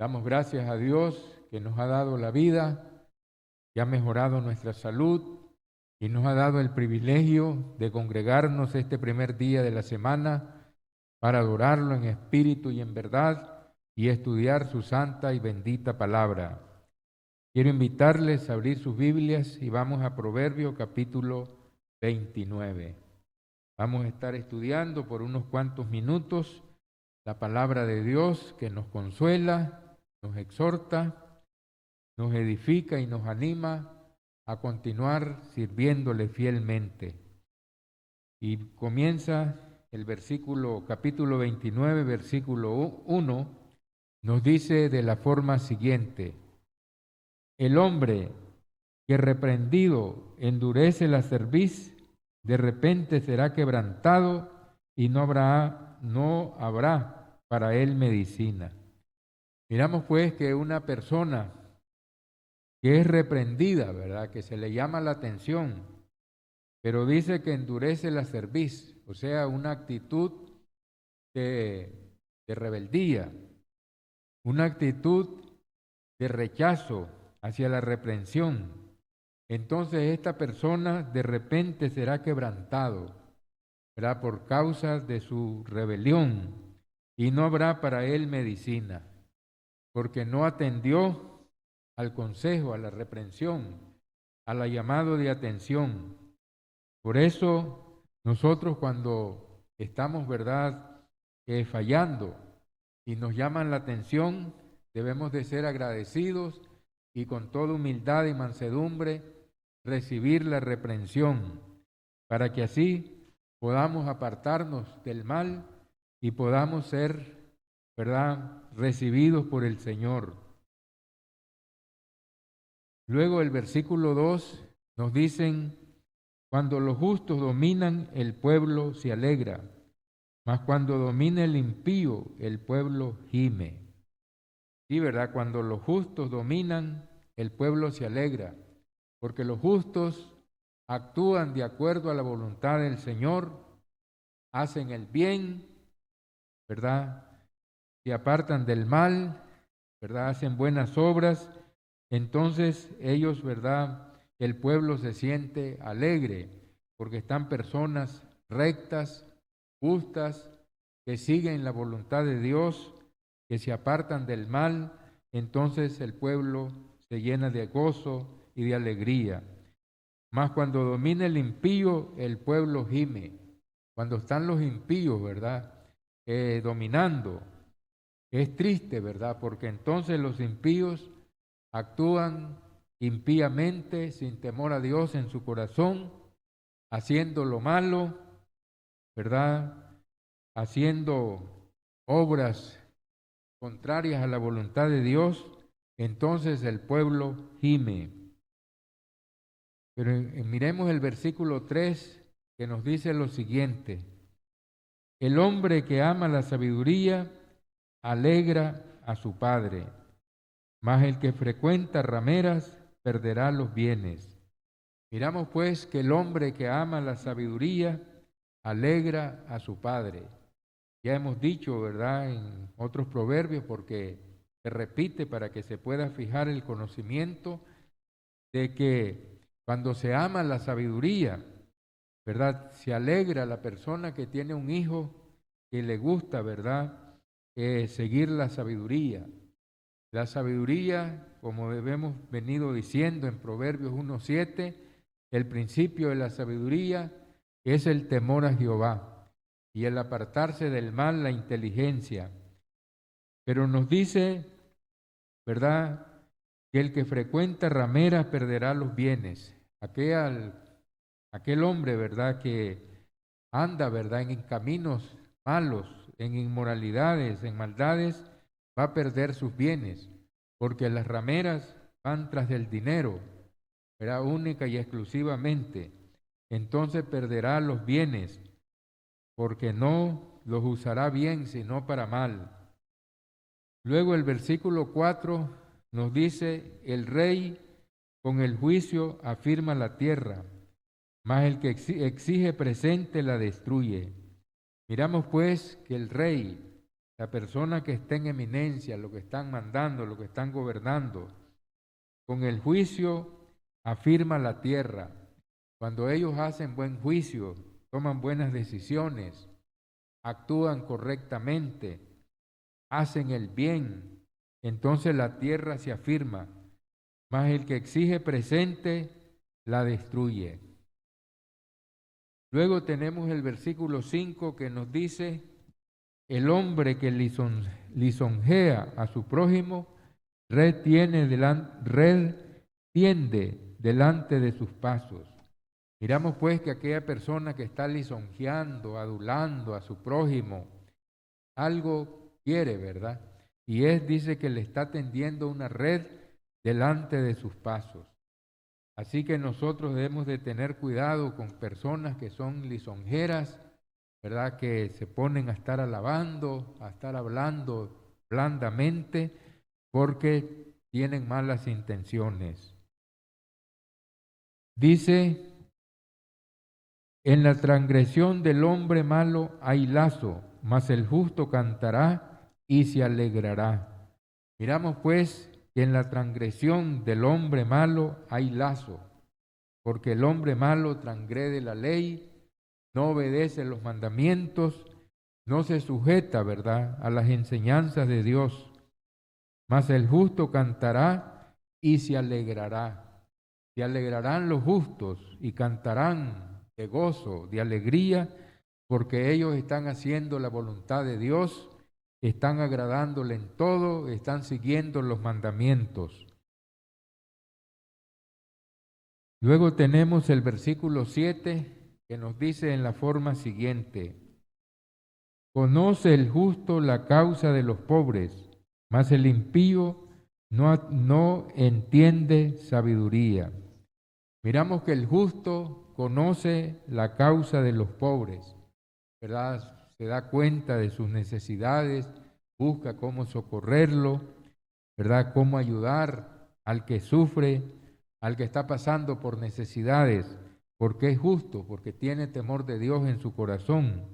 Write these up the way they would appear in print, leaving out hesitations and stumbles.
Damos gracias a Dios que nos ha dado la vida, que ha mejorado nuestra salud y nos ha dado el privilegio de congregarnos este primer día de la semana para adorarlo en espíritu y en verdad y estudiar su santa y bendita palabra. Quiero invitarles a abrir sus Biblias y vamos a Proverbios capítulo 29. Vamos a estar estudiando por unos cuantos minutos la palabra de Dios que nos consuela, nos exhorta, nos edifica y nos anima a continuar sirviéndole fielmente. Y comienza el capítulo 29, versículo 1, nos dice de la forma siguiente: el hombre que reprendido endurece la cerviz, de repente será quebrantado y no habrá para él medicina. Miramos pues que una persona que es reprendida, ¿verdad?, que se le llama la atención, pero dice que endurece la cerviz, o sea, una actitud de rebeldía, una actitud de rechazo hacia la reprensión. Entonces esta persona de repente será quebrantado, ¿verdad?, por causa de su rebelión, y no habrá para él medicina, porque no atendió al consejo, a la reprensión, al llamado de atención. Por eso nosotros cuando estamos, ¿verdad?, fallando y nos llaman la atención, debemos de ser agradecidos y con toda humildad y mansedumbre recibir la reprensión, para que así podamos apartarnos del mal y podamos ser, ¿verdad?, recibidos por el Señor. Luego el versículo 2 nos dicen: cuando los justos dominan, el pueblo se alegra, mas cuando domina el impío, el pueblo gime. Sí, ¿verdad? Cuando los justos dominan, el pueblo se alegra, porque los justos actúan de acuerdo a la voluntad del Señor, hacen el bien, ¿verdad?, se apartan del mal, ¿verdad?, hacen buenas obras. Entonces ellos, ¿verdad?, el pueblo se siente alegre, porque están personas rectas, justas, que siguen la voluntad de Dios, que se apartan del mal. Entonces el pueblo se llena de gozo y de alegría. Mas cuando domina el impío, el pueblo gime. Cuando están los impíos, ¿verdad?, dominando, es triste, ¿verdad?, porque entonces los impíos actúan impíamente, sin temor a Dios en su corazón, haciendo lo malo, ¿verdad?, haciendo obras contrarias a la voluntad de Dios. Entonces el pueblo gime. Pero miremos el versículo 3, que nos dice lo siguiente: el hombre que ama la sabiduría alegra a su padre, mas el que frecuenta rameras perderá los bienes. Miramos pues que el hombre que ama la sabiduría alegra a su padre. Ya hemos dicho, ¿verdad?, en otros proverbios, porque se repite para que se pueda fijar el conocimiento de que cuando se ama la sabiduría, ¿verdad?, se alegra la persona que tiene un hijo que le gusta, ¿verdad?, seguir la sabiduría. La sabiduría, como hemos venido diciendo en Proverbios 1:7, el principio de la sabiduría es el temor a Jehová y el apartarse del mal, la inteligencia. Pero nos dice, ¿verdad?, que el que frecuenta rameras perderá los bienes. Aquel hombre, ¿verdad?, que anda, ¿verdad?, en caminos malos, en inmoralidades, en maldades, va a perder sus bienes, porque las rameras van tras del dinero, ¿verdad?, única y exclusivamente. Entonces perderá los bienes, porque no los usará bien, sino para mal. Luego el versículo 4 nos dice: el rey con el juicio afirma la tierra, mas el que exige presente la destruye. Miramos pues que el rey, la persona que está en eminencia, lo que están mandando, lo que están gobernando, con el juicio afirma la tierra. Cuando ellos hacen buen juicio, toman buenas decisiones, actúan correctamente, hacen el bien, entonces la tierra se afirma, mas el que exige presente la destruye. Luego tenemos el versículo 5 que nos dice: el hombre que lisonjea a su prójimo, red tiende delante de sus pasos. Miramos pues que aquella persona que está lisonjeando, adulando a su prójimo, algo quiere, ¿verdad? Y dice que le está tendiendo una red delante de sus pasos. Así que nosotros debemos de tener cuidado con personas que son lisonjeras, ¿verdad? Que se ponen a estar alabando, a estar hablando blandamente, porque tienen malas intenciones. Dice: en la transgresión del hombre malo hay lazo, mas el justo cantará y se alegrará. Miramos pues que en la transgresión del hombre malo hay lazo, porque el hombre malo transgrede la ley, no obedece los mandamientos, no se sujeta, ¿verdad?, a las enseñanzas de Dios. Mas el justo cantará y se alegrará. Se alegrarán los justos y cantarán de gozo, de alegría, porque ellos están haciendo la voluntad de Dios, están agradándole en todo, están siguiendo los mandamientos. Luego tenemos el versículo 7 que nos dice en la forma siguiente: conoce el justo la causa de los pobres, mas el impío no entiende sabiduría. Miramos que el justo conoce la causa de los pobres, ¿verdad? Se da cuenta de sus necesidades, busca cómo socorrerlo, ¿verdad? Cómo ayudar al que sufre, al que está pasando por necesidades, porque es justo, porque tiene temor de Dios en su corazón.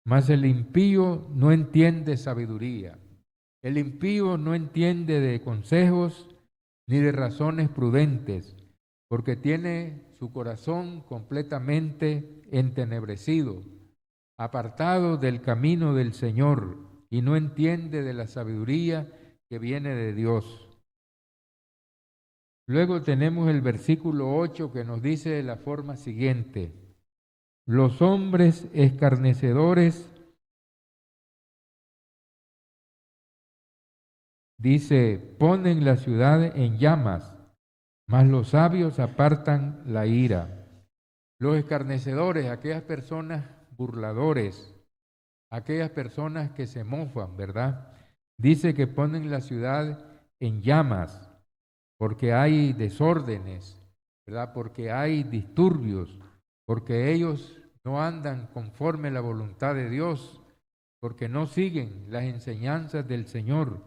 Mas el impío no entiende sabiduría. El impío no entiende de consejos ni de razones prudentes, porque tiene su corazón completamente entenebrecido, apartado del camino del Señor, y no entiende de la sabiduría que viene de Dios. Luego tenemos el versículo 8 que nos dice de la forma siguiente: los hombres escarnecedores, dice, ponen la ciudad en llamas, mas los sabios apartan la ira. Los escarnecedores, aquellas personas burladores, aquellas personas que se mofan, ¿verdad? Dice que ponen la ciudad en llamas, porque hay desórdenes, ¿verdad? Porque hay disturbios, porque ellos no andan conforme a la voluntad de Dios, porque no siguen las enseñanzas del Señor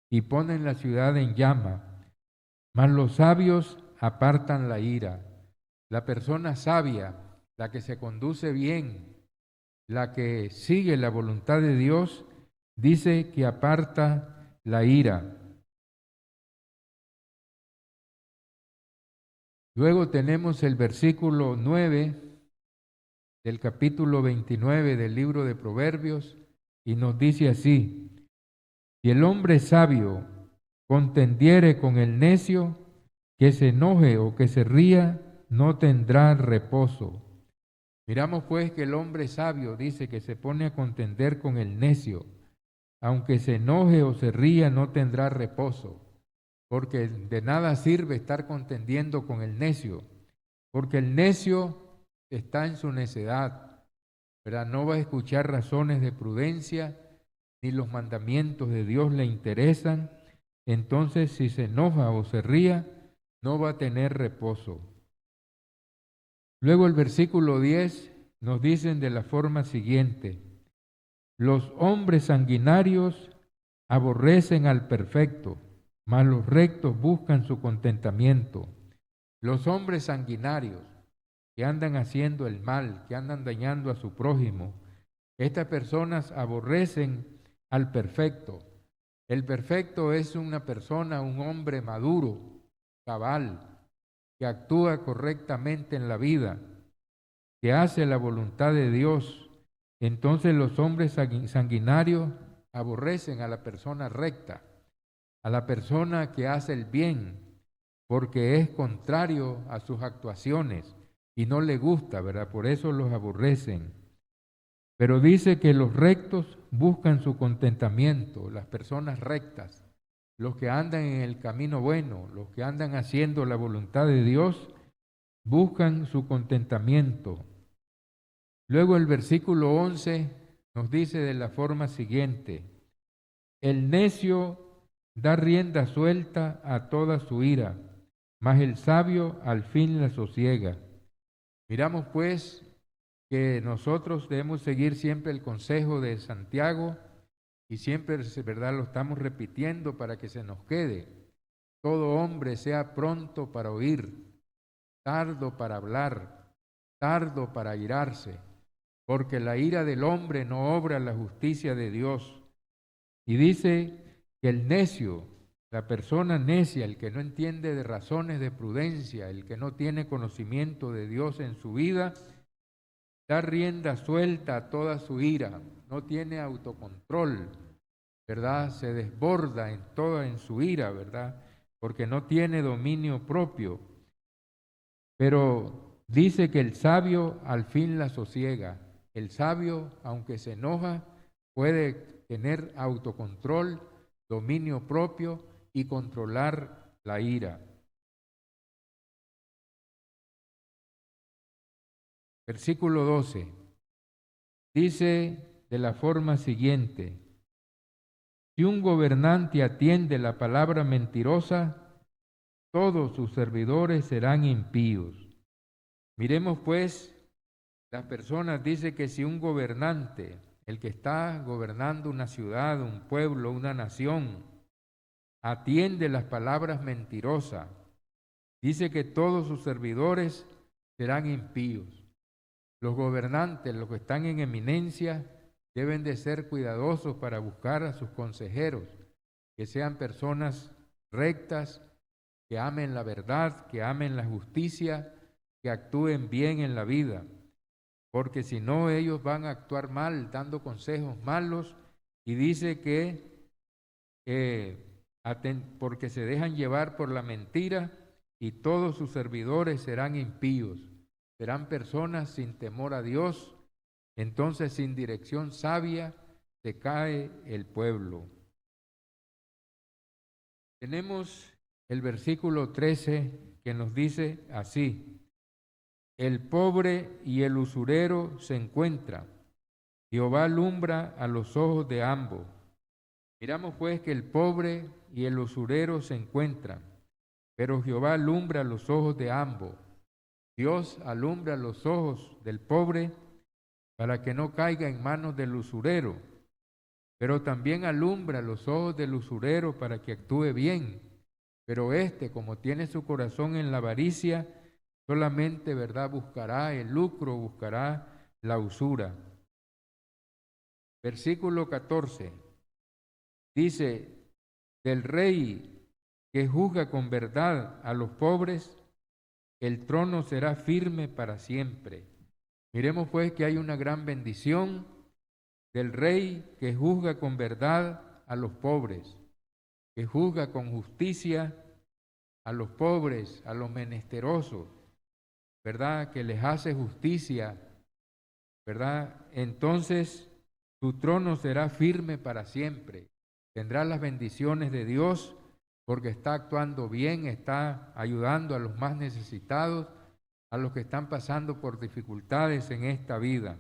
y ponen la ciudad en llama. Mas los sabios apartan la ira. La persona sabia, la que se conduce bien, la que sigue la voluntad de Dios, dice que aparta la ira. Luego tenemos el versículo 9 del capítulo 29 del libro de Proverbios y nos dice así: si el hombre sabio contendiere con el necio, que se enoje o que se ría, no tendrá reposo. Miramos pues que el hombre sabio dice que se pone a contender con el necio, aunque se enoje o se ría, no tendrá reposo, porque de nada sirve estar contendiendo con el necio, porque el necio está en su necedad, ¿verdad? No va a escuchar razones de prudencia, ni los mandamientos de Dios le interesan. Entonces, si se enoja o se ría, no va a tener reposo. Luego el versículo 10 nos dicen de la forma siguiente: los hombres sanguinarios aborrecen al perfecto, mas los rectos buscan su contentamiento. Los hombres sanguinarios que andan haciendo el mal, que andan dañando a su prójimo, estas personas aborrecen al perfecto. El perfecto es una persona, un hombre maduro, cabal, que actúa correctamente en la vida, que hace la voluntad de Dios. Entonces los hombres sanguinarios aborrecen a la persona recta, a la persona que hace el bien, porque es contrario a sus actuaciones y no le gusta, ¿verdad? Por eso los aborrecen. Pero dice que los rectos buscan su contentamiento, las personas rectas, los que andan en el camino bueno, los que andan haciendo la voluntad de Dios, buscan su contentamiento. Luego el versículo 11 nos dice de la forma siguiente: el necio da rienda suelta a toda su ira, mas el sabio al fin la sosiega. Miramos pues que nosotros debemos seguir siempre el consejo de Santiago y siempre, ¿verdad?, lo estamos repitiendo para que se nos quede. Todo hombre sea pronto para oír, tardo para hablar, tardo para airarse, porque la ira del hombre no obra la justicia de Dios. Y dice que el necio, la persona necia, el que no entiende de razones de prudencia, el que no tiene conocimiento de Dios en su vida, da rienda suelta a toda su ira, no tiene autocontrol, ¿verdad? Se desborda en su ira, ¿verdad? Porque no tiene dominio propio. Pero dice que el sabio al fin la sosiega. El sabio, aunque se enoja, puede tener autocontrol, dominio propio y controlar la ira. Versículo 12. Dice de la forma siguiente: si un gobernante atiende la palabra mentirosa, todos sus servidores serán impíos. Miremos pues, las personas dicen que si un gobernante, el que está gobernando una ciudad, un pueblo, una nación, atiende las palabras mentirosas, dice que todos sus servidores serán impíos. Los gobernantes, los que están en eminencia, deben de ser cuidadosos para buscar a sus consejeros, que sean personas rectas, que amen la verdad, que amen la justicia, que actúen bien en la vida, porque si no ellos van a actuar mal, dando consejos malos, y dice que porque se dejan llevar por la mentira y todos sus servidores serán impíos, serán personas sin temor a Dios. Entonces sin dirección sabia se cae el pueblo. Tenemos el versículo 13 que nos dice así: el pobre y el usurero se encuentran, Jehová alumbra a los ojos de ambos. Miramos pues que el pobre y el usurero se encuentran, pero Jehová alumbra los ojos de ambos. Dios alumbra los ojos del pobre para que no caiga en manos del usurero, pero también alumbra los ojos del usurero para que actúe bien. Pero como tiene su corazón en la avaricia, solamente, ¿verdad?, buscará el lucro, buscará la usura. Versículo 14 dice: del rey que juzga con verdad a los pobres, el trono será firme para siempre. Miremos pues que hay una gran bendición del rey que juzga con verdad a los pobres, que juzga con justicia a los pobres, a los menesterosos, ¿verdad?, que les hace justicia, ¿verdad? Entonces su trono será firme para siempre. Tendrá las bendiciones de Dios porque está actuando bien, está ayudando a los más necesitados, a los que están pasando por dificultades en esta vida.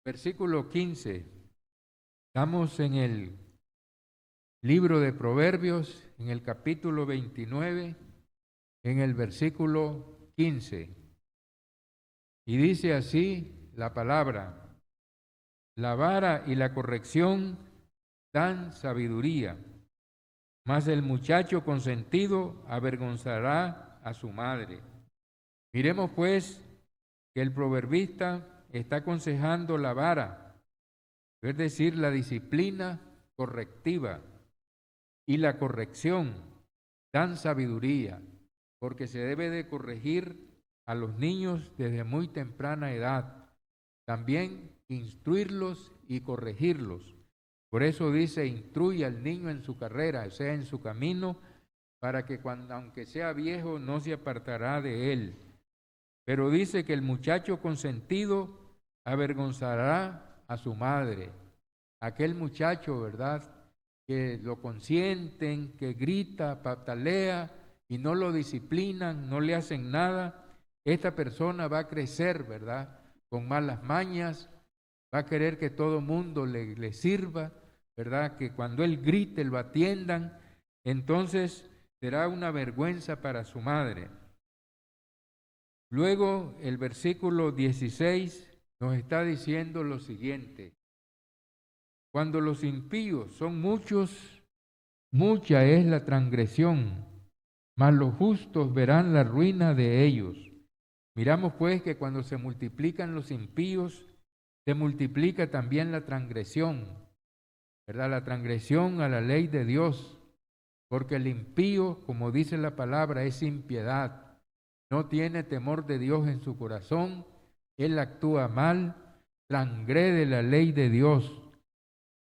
Versículo 15. Estamos en el libro de Proverbios, en el capítulo 29, en el versículo 15. Y dice así la palabra: la vara y la corrección dan sabiduría, mas el muchacho consentido avergonzará a su madre. Miremos pues que el proverbista está aconsejando la vara, es decir, la disciplina correctiva y la corrección dan sabiduría, porque se debe de corregir a los niños desde muy temprana edad, también instruirlos y corregirlos. Por eso dice, instruye al niño en su carrera, o sea, en su camino, para que cuando, aunque sea viejo, no se apartará de él. Pero dice que el muchacho consentido avergonzará a su madre. Aquel muchacho, ¿verdad?, que lo consienten, que grita, patalea y no lo disciplinan, no le hacen nada, esta persona va a crecer, ¿verdad?, con malas mañas, va a querer que todo mundo le sirva, ¿verdad?, que cuando él grite lo atiendan, entonces será una vergüenza para su madre. Luego el versículo 16 nos está diciendo lo siguiente: cuando los impíos son muchos, mucha es la transgresión, mas los justos verán la ruina de ellos. Miramos pues que cuando se multiplican los impíos, se multiplica también la transgresión, ¿verdad? La transgresión a la ley de Dios, porque el impío, como dice la palabra, es sin piedad, no tiene temor de Dios en su corazón, él actúa mal, transgrede la ley de Dios,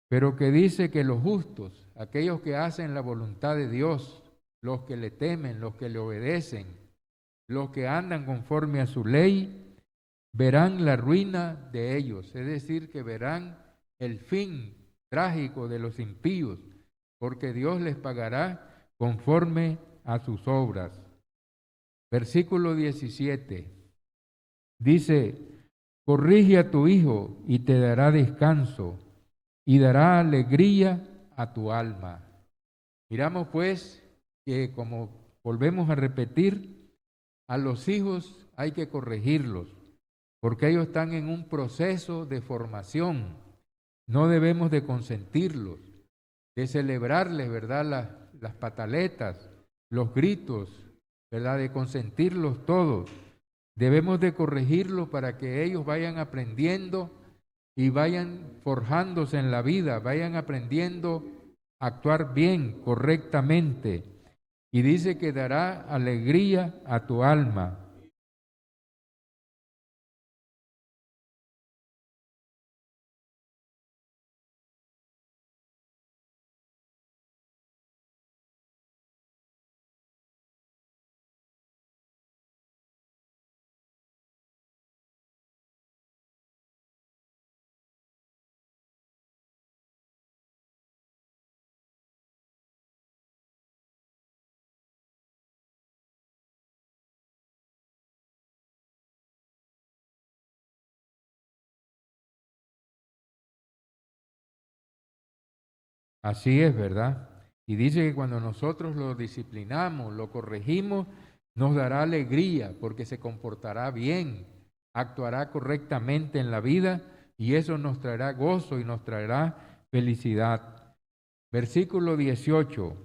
pero que dice que los justos, aquellos que hacen la voluntad de Dios, los que le temen, los que le obedecen, los que andan conforme a su ley, verán la ruina de ellos, es decir, que verán el fin trágico de los impíos, porque Dios les pagará conforme a sus obras. Versículo 17 dice: corrige a tu hijo y te dará descanso y dará alegría a tu alma. Miramos pues que, como volvemos a repetir, a los hijos hay que corregirlos, porque ellos están en un proceso de formación. No debemos de consentirlos, de celebrarles, ¿verdad?, las pataletas, los gritos, ¿verdad?, de consentirlos todos. Debemos de corregirlos para que ellos vayan aprendiendo y vayan forjándose en la vida, vayan aprendiendo a actuar bien, correctamente. Y dice que dará alegría a tu alma. Así es, ¿verdad? Y dice que cuando nosotros lo disciplinamos, lo corregimos, nos dará alegría porque se comportará bien, actuará correctamente en la vida y eso nos traerá gozo y nos traerá felicidad. Versículo 18.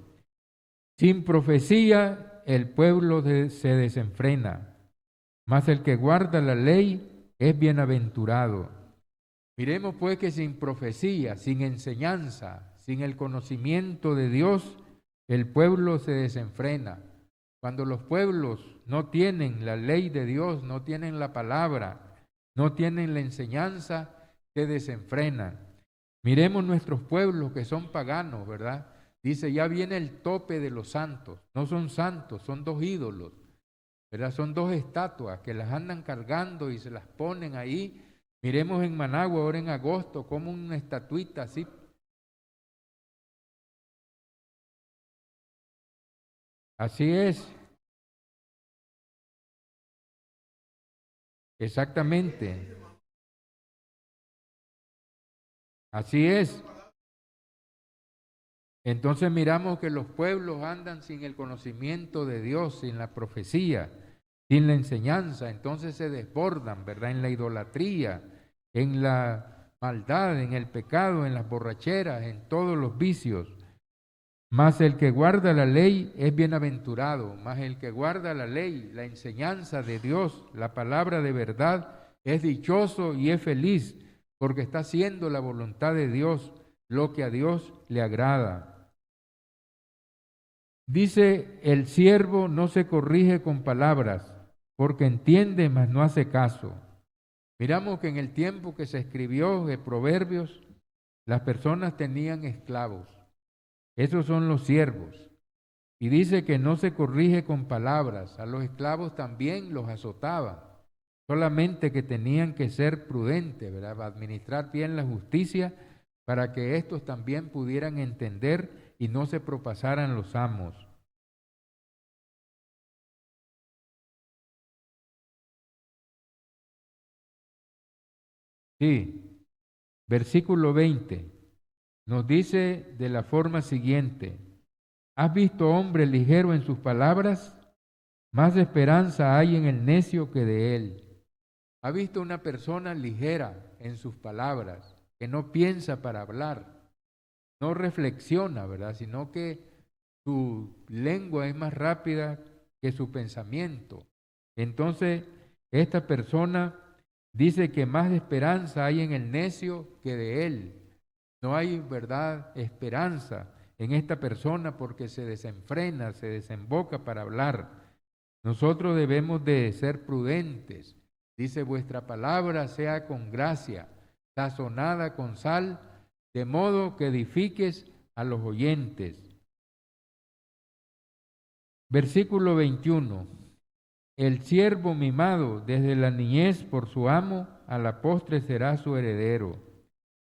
Sin profecía el pueblo se desenfrena, mas el que guarda la ley es bienaventurado. Miremos pues que sin profecía, sin enseñanza, sin el conocimiento de Dios, el pueblo se desenfrena. Cuando los pueblos no tienen la ley de Dios, no tienen la palabra, no tienen la enseñanza, se desenfrenan. Miremos nuestros pueblos que son paganos, ¿verdad? Dice, ya viene el tope de los santos. No son santos, son dos ídolos, ¿verdad? Son dos estatuas que las andan cargando y se las ponen ahí. Miremos en Managua ahora en agosto como una estatuita así. Así es, exactamente, así es. Entonces miramos que los pueblos andan sin el conocimiento de Dios, sin la profecía, sin la enseñanza, entonces se desbordan, ¿verdad?, en la idolatría, en la maldad, en el pecado, en las borracheras, en todos los vicios. Mas el que guarda la ley es bienaventurado, mas el que guarda la ley, la enseñanza de Dios, la palabra de verdad, es dichoso y es feliz, porque está haciendo la voluntad de Dios, lo que a Dios le agrada. Dice, el siervo no se corrige con palabras, porque entiende, mas no hace caso. Miramos que en el tiempo que se escribió de Proverbios, las personas tenían esclavos. Esos son los siervos. Y dice que no se corrige con palabras. A los esclavos también los azotaban. Solamente que tenían que ser prudentes, ¿verdad? Administrar bien la justicia para que estos también pudieran entender y no se propasaran los amos. Sí, versículo 20 nos dice de la forma siguiente: ¿has visto hombre ligero en sus palabras? Más esperanza hay en el necio que de él. ¿Ha visto una persona ligera en sus palabras, que no piensa para hablar, no reflexiona, ¿verdad? Sino que su lengua es más rápida que su pensamiento? Entonces, esta persona dice que más esperanza hay en el necio que de él. No hay, ¿verdad?, esperanza en esta persona porque se desenfrena, se desemboca para hablar. Nosotros debemos de ser prudentes. Dice, vuestra palabra sea con gracia, sazonada con sal, de modo que edifiques a los oyentes. Versículo 21. El siervo mimado desde la niñez por su amo, a la postre será su heredero.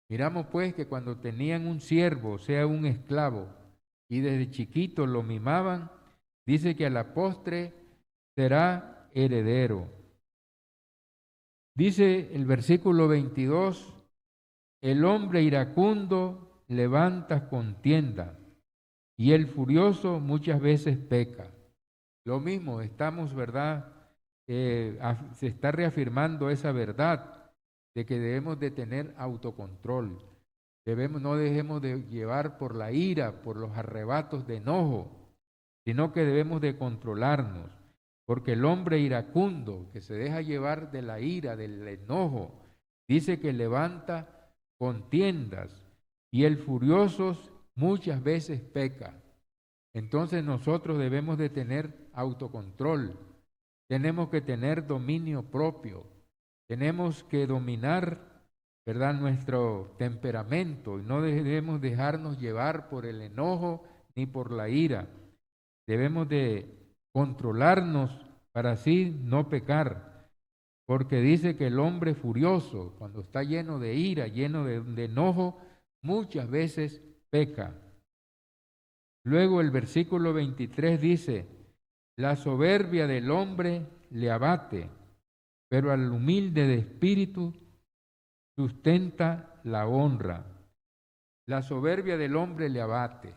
Miramos pues que cuando tenían un siervo, sea un esclavo, y desde chiquito lo mimaban, dice que a la postre será heredero. Dice el versículo 22, el hombre iracundo levanta contienda y el furioso muchas veces peca. Lo mismo, estamos, ¿verdad? Se está reafirmando esa verdad de que debemos de tener autocontrol. No dejemos de llevar por la ira, por los arrebatos de enojo, sino que debemos de controlarnos. Porque el hombre iracundo, que se deja llevar de la ira, del enojo, dice que levanta contiendas y el furioso muchas veces peca. Entonces nosotros debemos de tener autocontrol, tenemos que tener dominio propio, tenemos que dominar, ¿verdad?, nuestro temperamento y no debemos dejarnos llevar por el enojo ni por la ira. Debemos de controlarnos para así no pecar, porque dice que el hombre furioso, cuando está lleno de ira, lleno de enojo, muchas veces peca. Luego el versículo 23 dice, la soberbia del hombre le abate, pero al humilde de espíritu sustenta la honra. La soberbia del hombre le abate.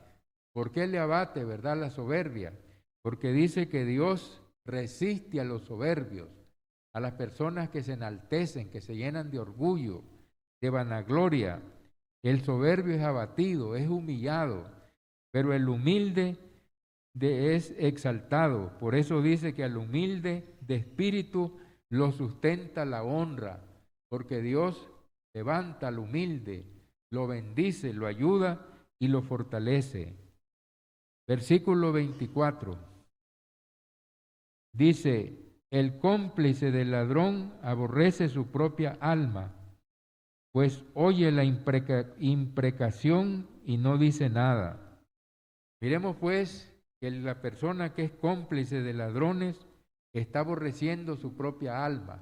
¿Por qué le abate, verdad, la soberbia? Porque dice que Dios resiste a los soberbios, a las personas que se enaltecen, que se llenan de orgullo, de vanagloria. El soberbio es abatido, es humillado, pero el humilde es exaltado. Por eso dice que al humilde de espíritu lo sustenta la honra, porque Dios levanta al humilde, lo bendice, lo ayuda y lo fortalece. Versículo 24. Dice, el cómplice del ladrón aborrece su propia alma, pues oye la imprecación y no dice nada. Miremos pues que la persona que es cómplice de ladrones está aborreciendo su propia alma,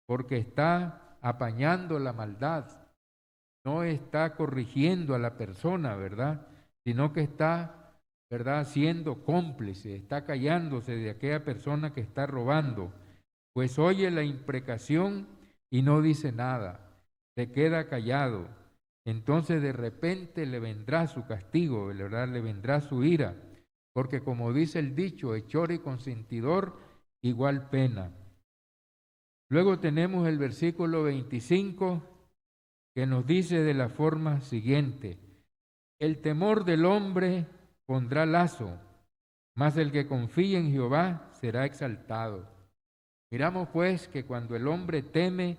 porque está apañando la maldad, no está corrigiendo a la persona, ¿verdad?, sino que está, ¿verdad?, siendo cómplice, está callándose de aquella persona que está robando, pues oye la imprecación y no dice nada, se queda callado. Entonces de repente le vendrá su castigo, ¿verdad?, le vendrá su ira, porque como dice el dicho, hechor y consentidor, igual pena. Luego tenemos el versículo 25, que nos dice de la forma siguiente, el temor del hombre pondrá lazo, mas el que confía en Jehová será exaltado. Miramos pues que cuando el hombre teme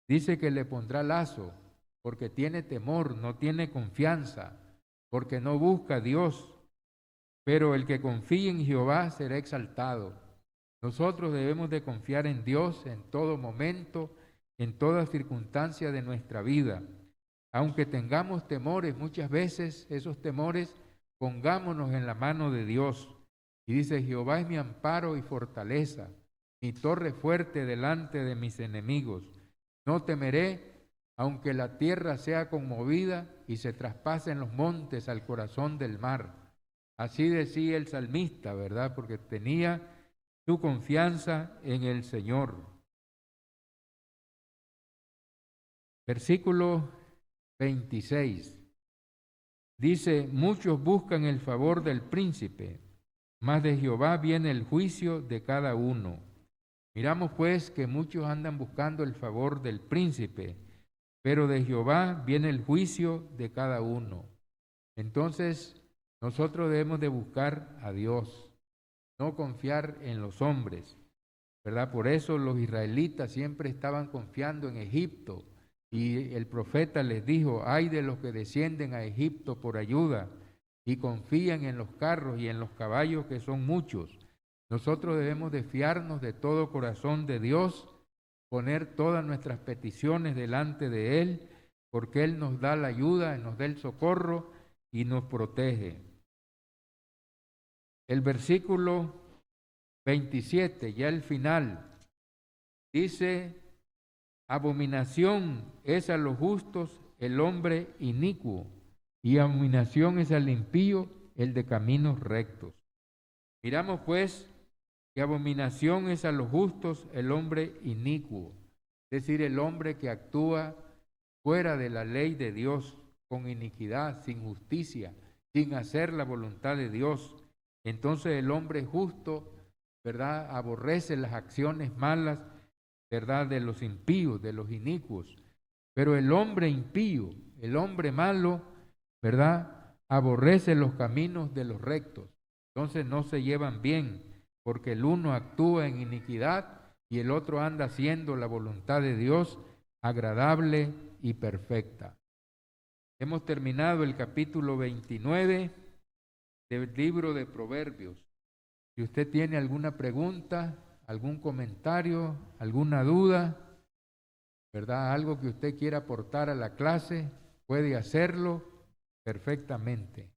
Dice que le pondrá lazo, porque tiene temor, no tiene confianza, porque no busca a Dios. Pero el que confíe en Jehová será exaltado. Nosotros debemos de confiar en Dios en todo momento, en toda circunstancia de nuestra vida. Aunque tengamos temores, muchas veces esos temores, pongámonos en la mano de Dios. Y dice, Jehová es mi amparo y fortaleza, mi torre fuerte delante de mis enemigos. No temeré, aunque la tierra sea conmovida y se traspasen los montes al corazón del mar. Así decía el salmista, ¿verdad? Porque tenía su confianza en el Señor. Versículo 26. Dice, muchos buscan el favor del príncipe, mas de Jehová viene el juicio de cada uno. Miramos pues que muchos andan buscando el favor del príncipe, pero de Jehová viene el juicio de cada uno. Entonces, nosotros debemos de buscar a Dios, no confiar en los hombres, ¿verdad? Por eso los israelitas siempre estaban confiando en Egipto, y el profeta les dijo, ay de los que descienden a Egipto por ayuda y confían en los carros y en los caballos que son muchos. Nosotros debemos de fiarnos de todo corazón de Dios, poner todas nuestras peticiones delante de Él, porque Él nos da la ayuda, nos da el socorro y nos protege. El versículo 27, ya el final, dice, abominación es a los justos el hombre inicuo, y abominación es al impío el de caminos rectos. Miramos pues que abominación es a los justos el hombre inicuo, es decir, el hombre que actúa fuera de la ley de Dios, con iniquidad, sin justicia, sin hacer la voluntad de Dios. Entonces el hombre justo, ¿verdad?, aborrece las acciones malas, ¿verdad?, de los impíos, de los inicuos. Pero el hombre impío, el hombre malo, ¿verdad?, aborrece los caminos de los rectos. Entonces no se llevan bien, porque el uno actúa en iniquidad y el otro anda haciendo la voluntad de Dios agradable y perfecta. Hemos terminado el capítulo 29 del libro de Proverbios. Si usted tiene alguna pregunta, algún comentario, alguna duda, ¿verdad?, algo que usted quiera aportar a la clase, puede hacerlo perfectamente.